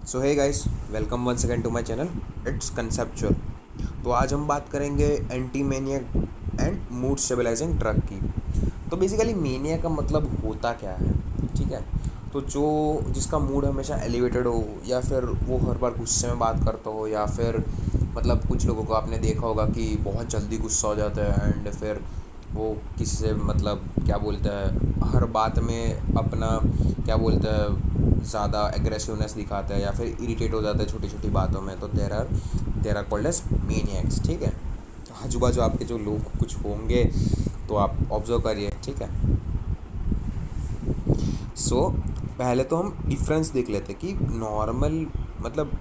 So hey guys, welcome once again to my channel. It's conceptual. तो आज हम बात करेंगे anti mania and mood stabilising drug की। तो बेसिकली मेनिया का मतलब होता क्या है, ठीक है। तो जो जिसका मूड हमेशा एलिवेटेड हो, या फिर वो हर बार गुस्से में बात करता हो, या फिर मतलब कुछ लोगों को आपने देखा होगा कि बहुत जल्दी गुस्सा हो जाता है एंड फिर वो किसी से मतलब क्या बोलता है, हर बात में अपना क्या बोलता है ज़्यादा एग्रेसिवनेस दिखाता है, या फिर इरिटेट हो जाता है छोटी छोटी बातों में। तो देर आर कॉल्ड एज मेनियक्स, ठीक है। तो आजू बाजू आपके जो लोग कुछ होंगे तो आप ऑब्जर्व करिए, ठीक है। सो पहले तो हम डिफरेंस देख लेते कि नॉर्मल मतलब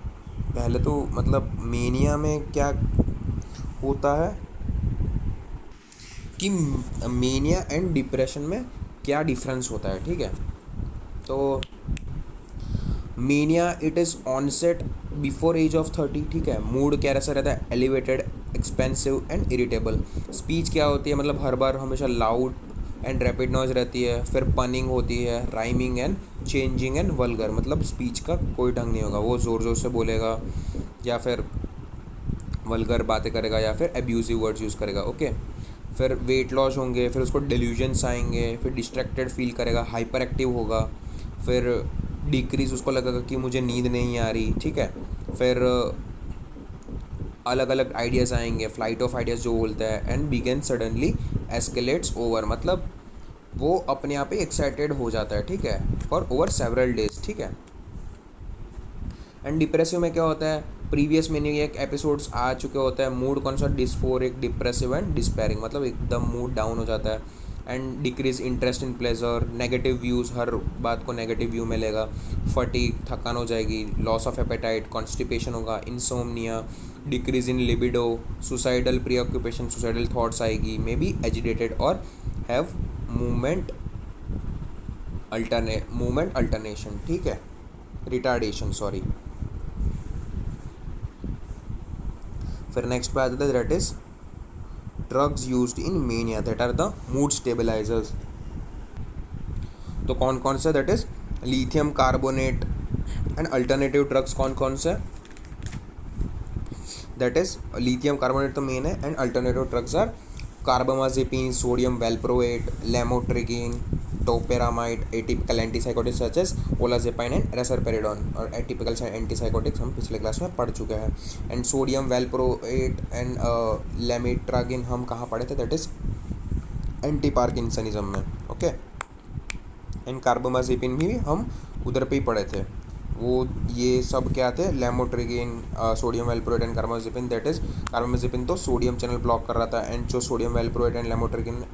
पहले तो मतलब मेनिया में क्या होता है, कि मेनिया एंड डिप्रेशन में क्या डिफरेंस होता है, ठीक है। तो mania it is onset before age of 30, ठीक है। मूड क्या ऐसा रहता है, elevated, expensive and irritable. Speech क्या होती है, मतलब हर बार हमेशा लाउड एंड रैपिड नॉइज रहती है। फिर पनिंग होती है, rhyming and changing and vulgar, मतलब स्पीच का कोई ढंग नहीं होगा, वो ज़ोर ज़ोर से बोलेगा, या फिर वल्गर बातें करेगा, या फिर एब्यूजिव वर्ड्स यूज़ करेगा, ओके। फिर वेट लॉस होंगे, फिर उसको डेल्यूजन्स आएंगे, फिर डिस्ट्रैक्टेड फील करेगा, हाइपर एक्टिव होगा। फिर डिक्रीज, उसको लगेगा कि मुझे नींद नहीं आ रही, ठीक है। फिर अलग अलग आइडियाज़ आएंगे, फ्लाइट ऑफ आइडियाज़ जो बोलता है, and begin suddenly escalates over, मतलब वो अपने आप ही एक्साइटेड हो जाता है, ठीक है, फॉर ओवर सेवरल डेज, ठीक है। एंड डिप्रेसिव में क्या होता है, प्रीवियस में एक एपिसोड्स आ चुके होते हैं। मूड कौन सा, डिस्फोरिक, डिप्रेसिव एंड डिस्पेयरिंग, मतलब एकदम मूड डाउन हो जाता है। And decrease interest in pleasure, negative views, हर बात को नेगेटिव व्यू में लेगा। फटीग, थकान हो जाएगी। लॉस ऑफ एपेटाइट, कॉन्स्टिपेशन होगा। Insomnia, decrease in libido, suicidal preoccupation, suicidal thoughts आएगी। मे बी एजिटेटेड और हैव मूवमेंट मूवमेंट अल्टरनेशन, ठीक है, रिटार्डेशन, सॉरी। फिर नेक्स्ट पे आता है that is drugs used in mania, that are the mood stabilisers. तो कौन कौन से, that is lithium carbonate. And alternative drugs कौन कौन से, दैट इज लिथियम कार्बोनेट तो मेन है, and alternative drugs are carbamazepine, sodium valproate, lamotrigine, topiramate, atypical antipsychotics such as olanzapine and risperidone. और एटिपिकल एंटीसाइकोटिक्स हम पिछले क्लास में पढ़ चुके हैं। एंड सोडियम वेलप्रोएट एंड लेमिट्रागिन हम कहाँ पढ़े थे, दैट इज एंटी पार्किंसनिज्म में, ओके। एंड कार्बामाजेपिन भी हम उधर पे ही पढ़े थे। वो ये सब क्या थे, lamotrigine, sodium valproate and carbamazepine, that is carbamazepine तो सोडियम चैनल ब्लॉक कर रहा था, एंड जो सोडियम वेलप्रोएट एंड लेमोट्रिगिन,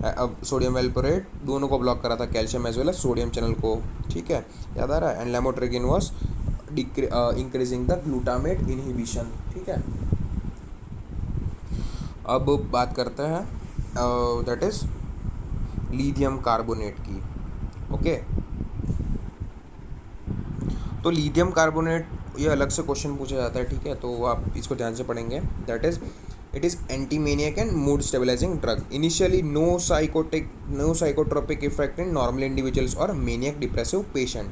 अब सोडियम वेलप्रोएट दोनों को ब्लॉक कर रहा था, calcium as well as sodium channel को, ठीक है, याद आ रहा है। And lamotrigine was increasing the glutamate inhibition, ठीक है। अब बात करते हैं दैट इज लिथियम कार्बोनेट की, ओके। तो लिथियम कार्बोनेट ये अलग से क्वेश्चन पूछा जाता है, ठीक है, तो आप इसको ध्यान से पढ़ेंगे। That is it is antimanic and mood stabilising drug. Initially no psychotropic effect in normal individuals और maniac depressive patient.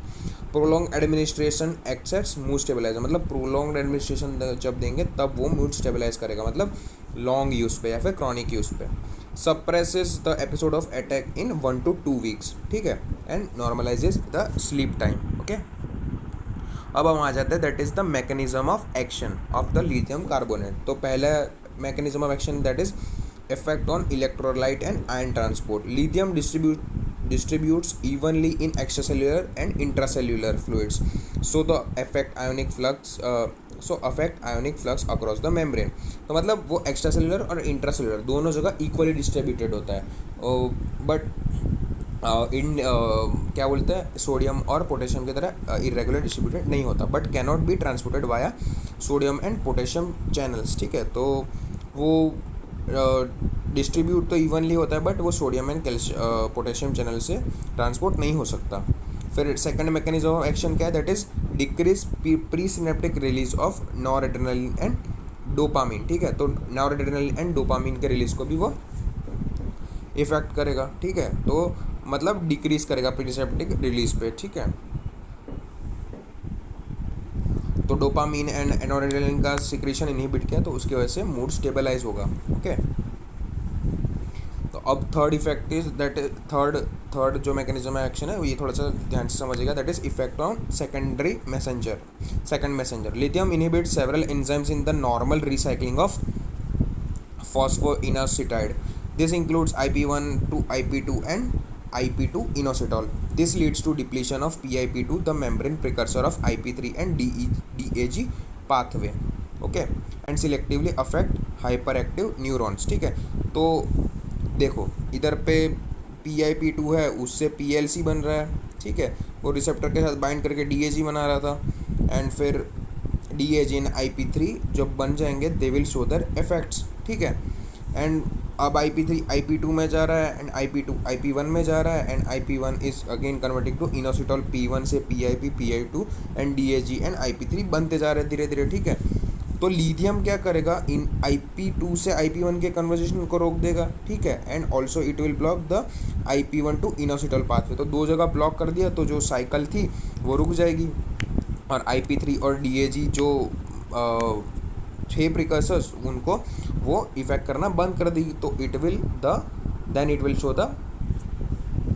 Prolong administration acts as mood stabiliser, मतलब प्रोलॉन्ग एडमिनिस्ट्रेशन जब देंगे तब वो मूड स्टेबलाइज करेगा, मतलब लॉन्ग यूज़ पे या फिर क्रॉनिक यूज़ पे। Suppresses the episode of attack in 1 to 2 weeks, ठीक है, and normalises the sleep time, okay. अब हम आ जाते हैं that is the mechanism of action of the lithium carbonate. तो पहला mechanism of action that is effect on electrolyte and ion transport. Lithium distributes evenly in extracellular and intracellular fluids, so the affect ionic flux across the membrane. तो मतलब वो extra और intracellular दोनों जगह equally distributed होता है, but in क्या बोलते हैं, सोडियम और पोटेशियम की तरह इरेगुलर डिस्ट्रीब्यूटेड नहीं होता, but cannot be transported via sodium and potassium channels, ठीक है। तो वो डिस्ट्रीब्यूट तो इवनली होता है, बट वो सोडियम एंड पोटेशियम चैनल से ट्रांसपोर्ट नहीं हो सकता। फिर सेकंड मैकेनिज्म ऑफ एक्शन क्या है, that is decrease pre synaptic release of noradrenaline and dopamine, ठीक है। तो नॉरएड्रेनालिन एंड डोपामिन के रिलीज को भी वो इफेक्ट करेगा, ठीक है। तो मतलब डिक्रीज करेगा प्री सिनेप्टिक रिलीज पे, ठीक है। तो डोपामीन एंड एनोरेलिन का सिक्रेशन इनहिबिट किया तो उसकी वजह से मूड स्टेबलाइज होगा। ओके, तो अब third effect is that third जो मैकेनिज्म एक्शन है वो ये थोड़ा सा ध्यान से समझिएगा, that is effect on second messenger. Lithium inhibit several enzymes in the normal recycling of phosphoinositide. This includes IP1 to IP2 and IP2 inositol. This leads to depletion of PIP2, the membrane precursor of IP3 and DAG pathway. Okay, and selectively affect hyperactive neurons. ठीक है, तो देखो इधर पे PIP2 है, उससे PLC बन रहा है। ठीक है, वो रिसेप्टर के साथ बाइंड करके DAG बना रहा था, एंड फिर DAG एंड IP3 जब बन जाएंगे they will show their effects. ठीक है, एंड अब IP3 IP2 में जा रहा है एंड IP2 IP1 में जा रहा है, and IP1 is again converting to inositol, P1 से PIP PI2 and DAG and IP3 बनते जा रहे हैं धीरे धीरे। ठीक है, तो लिथियम क्या करेगा, इन IP2 से IP1 के कन्वर्जेशन को रोक देगा। ठीक है, and also it will block the IP1 to inositol pathway. तो दो जगह ब्लॉक कर दिया तो जो साइकिल थी वो रुक जाएगी, और IP3 और DAG जो 6 प्रिकर्सर्स उनको वो इफेक्ट करना बंद कर देगी। तो इट विल शो द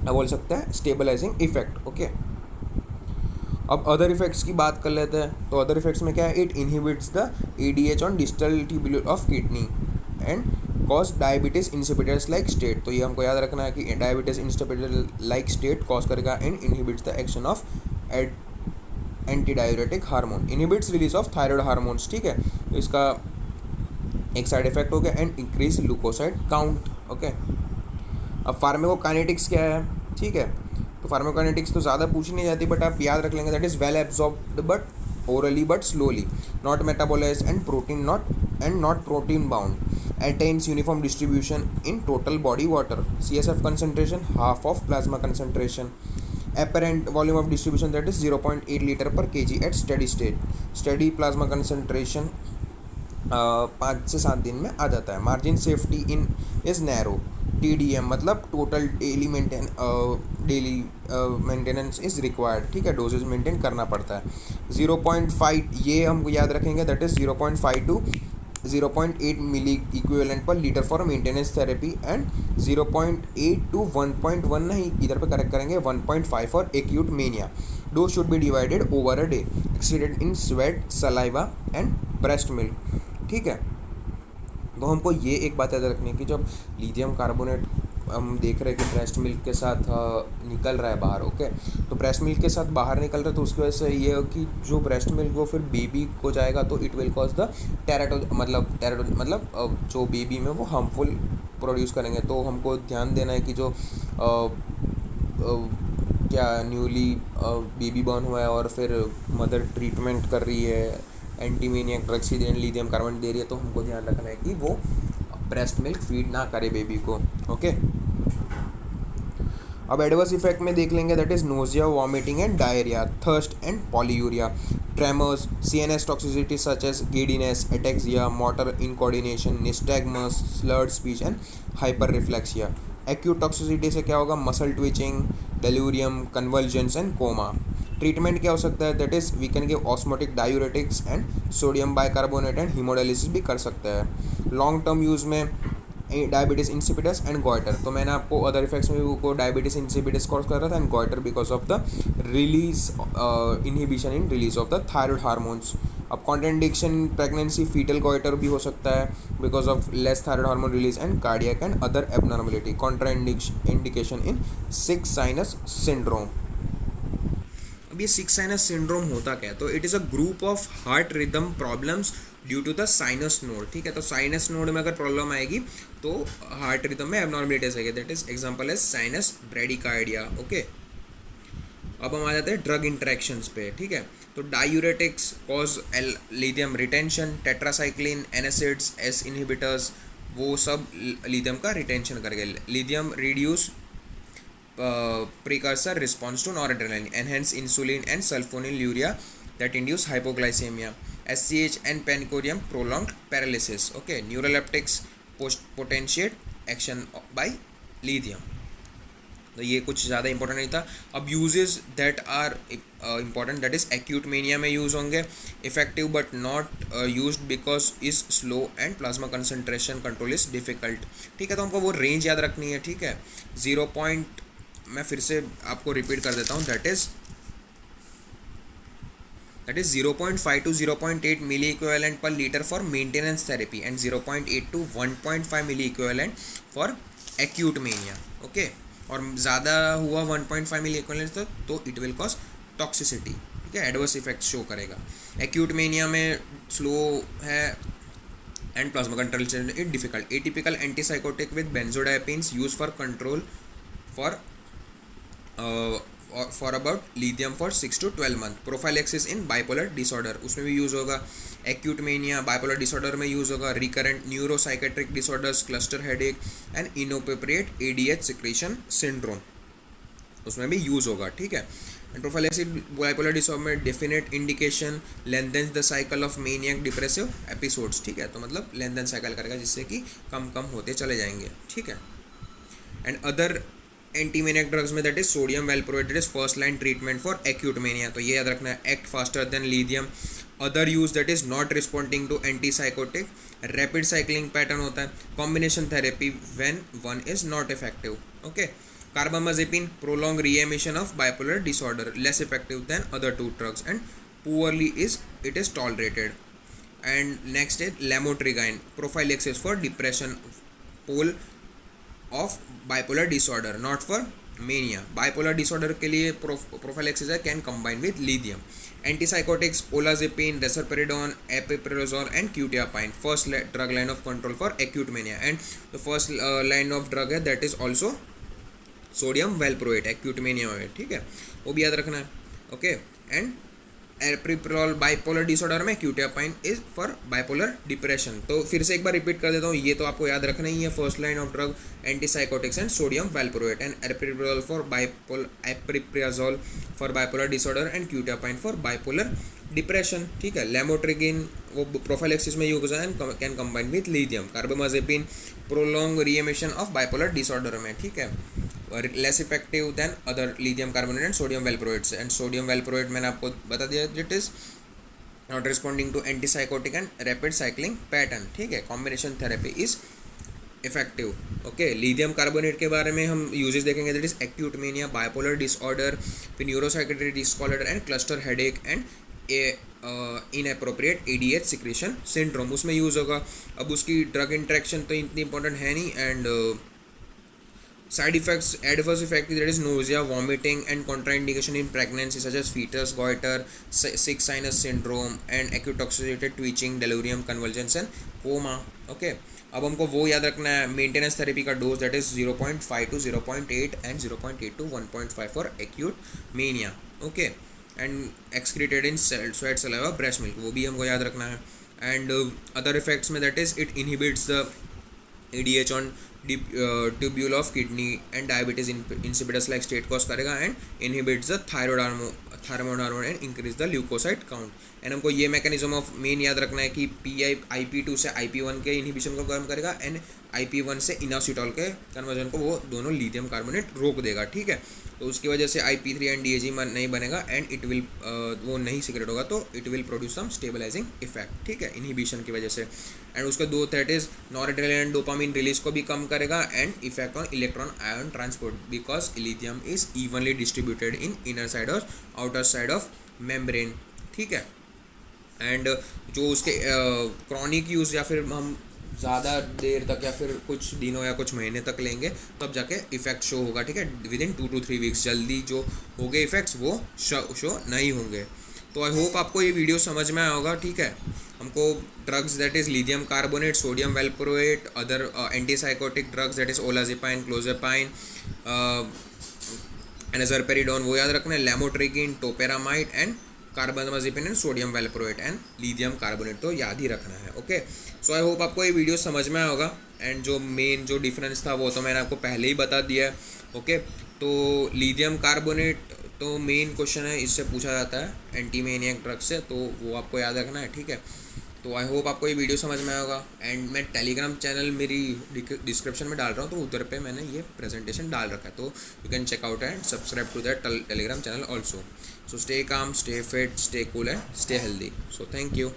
बोल सकते हैं स्टेबलाइजिंग इफेक्ट। ओके, अब अदर इफेक्ट्स की बात कर लेते हैं। तो अदर इफेक्ट्स में क्या है, it inhibits the ADH on distal tubule of kidney and cause diabetes insipidus like state. तो ये हमको याद रखना है कि diabetes insipidus like state cause करेगा and inhibits the action of antidiuretic hormone, inhibits release of thyroid hormones. ठीक है, तो इसका एक साइड इफेक्ट हो गया, and increase leucocyte count. Okay, अब फार्माकोकाइनेटिक्स क्या है। ठीक है, तो फार्माकोकाइनेटिक्स तो ज़्यादा पूछी नहीं जाती, बट आप याद रख लेंगे, that is well absorbed but orally but slowly, not metabolised and not protein bound, attains uniform distribution in total body water, CSF concentration half of plasma concentration, apparent volume of distribution that is 0.8 liter per kg at steady state, steady plasma concentration 5 से 7 दिन में आ जाता है। Margin safety in is narrow, TDM मतलब total daily maintenance is required. ठीक है, doses maintain करना पड़ता है। 0.5 ये हमको याद रखेंगे, that is 0.5 to 0.8 milliequivalent per litre for maintenance therapy, and 0.8 to 1.1 नहीं, इधर पे करेक्ट करेंगे 1.5 for acute mania. Dose should be divided over a day, exceeded in sweat, saliva and breast milk. ठीक है, तो हमको ये एक बात याद रखनी है कि जब लिथियम कार्बोनेट हम देख रहे हैं कि ब्रेस्ट मिल्क के साथ निकल रहा है बाहर। ओके, तो ब्रेस्ट मिल्क के साथ बाहर निकल रहा है, तो उसकी वजह से ये है कि जो ब्रेस्ट मिल्क वो फिर बेबी को जाएगा तो इट विल कॉज द मतलब जो बेबी में वो हार्मफुल प्रोड्यूस करेंगे। तो हमको ध्यान देना है कि जो क्या न्यूली बेबी बॉर्न हुआ है और फिर मदर ट्रीटमेंट कर रही है, एंटीमीनियक ड्रग्स लिथियम कार्बोनेट दे रही है, तो हमको ध्यान रखना है कि वो ब्रेस्ट मिल्क फीड ना करे बेबी को। ओके, अब एडवर्स इफेक्ट में देख लेंगे, that is nausea, vomiting and diarrhoea, thirst and polyuria, tremors, CNS toxicity such as giddiness, ataxia, motor incoordination, nystagmus, slurred speech and hyperreflexia. Acute toxicity से क्या होगा, muscle twitching, delirium, convergence and coma. Treatment क्या हो सकता है, that is we can give osmotic diuretics and sodium bicarbonate and haemodialysis भी कर सकता है। लॉन्ग टर्म यूज़ में डायबिटीज इंसिपिडस एंड गॉइटर। तो मैंने आपको अदर इफेक्ट्स में को डायबिटीज इंसिपिडस कॉज कर रहा था, and goitre because of the release inhibition in release of the thyroid hormones. अब कॉन्ट्राइंडिकेशन प्रेगनेंसी, फीटल गॉइटर भी हो सकता है because of less thyroid hormone release and cardiac and other abnormality. Contraindication in six sinus syndrome. अब ये six sinus syndrome होता क्या है, तो it is a group of heart rhythm problems due to the sinus node. ठीक है, तो sinus node में अगर प्रॉब्लम आएगी तो हार्ट रिदम में एबनॉर्मलिटीज आएगी, दैट इज एग्जांपल है साइनस ब्रेडिकार्डिया। ओके, अब हम आ जाते हैं ड्रग इंटरेक्शंस पे। ठीक है, तो diuretics cause lithium retention, tetracycline, antacids, ACE inhibitors, वो सब लिथियम का रिटेंशन करेंगे। Lithium reduce precursor response to noradrenaline, enhance insulin and sulfonylurea that induce hypoglycemia, SCH and pancreatium prolonged paralysis. Okay, neuroleptics potentiate action by lithium. तो ये कुछ ज़्यादा important नहीं था। अब uses that are important, that is acute mania में use होंगे. Effective but not used because is slow and plasma concentration control is difficult. ठीक है, तो हमको वो रेंज याद रखनी है. ठीक है, 0 पॉइंट, मैं फिर से आपको रिपीट कर देता हूँ, that is 0.5 to 0.8 milliequivalent per litre for maintenance therapy and 0.8 to 1.5 milliequivalent for acute mania. Okay, और ज़्यादा हुआ 1.5 मिली इक्विवेलेंट तो इट विल कॉज टॉक्सिसिटी. ठीक है, एडवर्स इफेक्ट शो करेगा. एक्यूट मेनिया में स्लो है and plasma control is difficult. Atypical antipsychotic with benzodiazepines use for control for about lithium for 6 to 12 month. Prophylaxis in bipolar disorder, उसमें भी use होगा. Acute mania bipolar disorder में use होगा. Recurrent neuropsychiatric disorders, cluster headache and inappropriate ADH secretion syndrome, उसमें भी use होगा. ठीक है, एंड प्रोफाइलेक्सिस बाइपोलर डिसऑर्डर में definite indication lengthens the cycle of maniac depressive episodes. ठीक है, तो मतलब लेंथन साइकिल करेगा जिससे कि कम कम होते चले जाएंगे. ठीक है, एंड अदर एंटीमेनियक ड्रग्स में that is sodium valproate, that is first line treatment for acute mania. तो ये याद रखना है, act faster than lithium. Other use that is not responding to antipsychotic. Rapid cycling pattern होता है. Combination therapy when one is not effective. Okay, carbamazepine prolong remission of bipolar disorder, less effective than other two drugs and poorly it is tolerated. And next is lamotrigine, prophylaxis for depression pole of bipolar disorder, not for mania. Bipolar disorder के लिए prophylaxis है, can combine with lithium. Antipsychotics olanzapine, risperidone, aripiprazole and quetiapine, first drug line of control for acute mania. And the first line of drug है that is also sodium valproate acute mania में. ठीक है, वो भी याद रखना है. Okay, and aripiprazole bipolar disorder में, quetiapine is for bipolar depression. तो फिर से एक बार रिपीट कर देता हूँ, ये तो आपको याद रखना ही है. First line of drug antipsychotics and sodium valproate, and aripiprazole for aripiprazole for bipolar disorder and quetiapine for bipolar depression. ठीक है, लेमोट्रिगिन वो प्रोफाइलेक्सिस में यूज होता है, can combine with lithium. Carbamazepine prolong remission of bipolar disorder में. ठीक है, less effective than other lithium carbonate and sodium valproates. And sodium valproate मैंने आपको बता दिया, it is not responding to antipsychotic and rapid cycling pattern. ठीक है, combination therapy is effective. Okay, lithium carbonate के बारे में हम यूजेस देखेंगे, that is acute mania, bipolar disorder, फिर neuropsychiatric disorder and cluster headache and inappropriate ADH secretion syndrome, उसमें use होगा. अब उसकी ड्रग इंट्रैक्शन तो इतनी इंपॉर्टेंट है नहीं. And side effects, adverse effect, that is nausea, vomiting and contraindication in pregnancy such as fetus, goiter, sick sinus syndrome and acute toxicity, twitching, delirium, convulsions and coma. Okay, अब हमको वो याद रखना है. मेंटेनेंस थेरेपी का dose that is 0.5 to 0.8 and 0.8 to 1.5 for acute mania. Okay, and excreted in sweat saliva breast milk, वो भी हमको याद रखना है. एंड अदर इफेक्ट्स में that is it inhibits the ADH on tubule of kidney and diabetes insipidus like state cause करेगा and inhibits the thyroid hormone and increase the leukocyte count. And हमको ये मैकेनिज्म ऑफ मेन याद रखना है कि IP2 से IP1 के inhibition को कम करेगा एंड IP1 से इनासिटॉल के कन्वर्जन को वो दोनों लिथियम कार्बोनेट रोक देगा. ठीक है, तो उसकी वजह से IP3 एंड DAG नहीं बनेगा एंड इट विल वो नहीं सिक्रेट होगा, तो it will produce some stabilising effect. ठीक है, इनहिबिशन की वजह से. एंड उसका दो that is noradrenaline and dopamine release को भी कम करेगा and effect on electron ion transport because lithium is evenly distributed in inner side और आउटर साइड ऑफ मेम्ब्रेन. ठीक है, एंड जो उसके क्रॉनिक यूज़ या फिर हम ज़्यादा देर तक या फिर कुछ दिनों या कुछ महीने तक लेंगे तब जाके इफ़ेक्ट शो होगा. ठीक है, विद इन 2 to 3 weeks. जल्दी जो होंगे इफ़ेक्ट्स वो शो नहीं होंगे. तो आई होप आपको ये वीडियो समझ में आया होगा. ठीक है, हमको drugs that is lithium carbonate, sodium valproate, other antipsychotic drugs that is olanzapine, clozapine, risperidone वो याद रखना है, lamotrigine, topiramate and carbamazepine and sodium valproate and lithium carbonate तो याद ही रखना है. ओके, सो आई होप आपको ये वीडियो समझ में आया होगा. एंड जो मेन जो डिफरेंस था वो तो मैंने आपको पहले ही बता दिया है. ओके, तो लिथियम कार्बोनेट तो मेन क्वेश्चन है, इससे पूछा जाता है एंटीमेनियक ड्रग से, तो वो आपको याद रखना है. ठीक है, तो आई होप आपको ये वीडियो समझ में आया होगा. एंड मैं टेलीग्राम चैनल मेरी डिस्क्रिप्शन में डाल रहा हूँ, तो उधर पे मैंने ये प्रेजेंटेशन डाल रखा है, तो you can check out and subscribe to that Telegram channel also. So stay calm, stay fit, stay cool and stay healthy. So thank you.